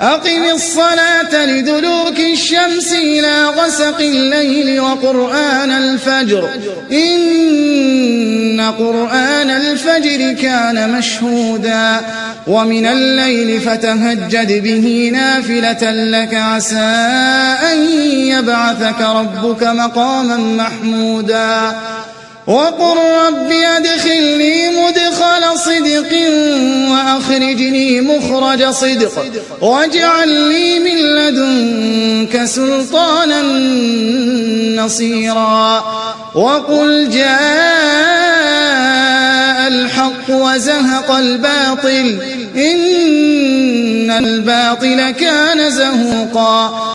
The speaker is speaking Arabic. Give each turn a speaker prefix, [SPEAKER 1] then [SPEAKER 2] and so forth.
[SPEAKER 1] أقم الصلاة لدلوك الشمس إلى غسق الليل وقرآن الفجر إن قرآن الفجر كان مشهودا ومن الليل فتهجد به نافلة لك عسى أن يبعثك ربك مقاما محمودا وقل رب أدخلني مدخل صدق وأخرجني مخرج صدق واجعل لي من لدنك سلطانا نصيرا وقل جاء الحق وزهق الباطل إن الباطل كان زهوقا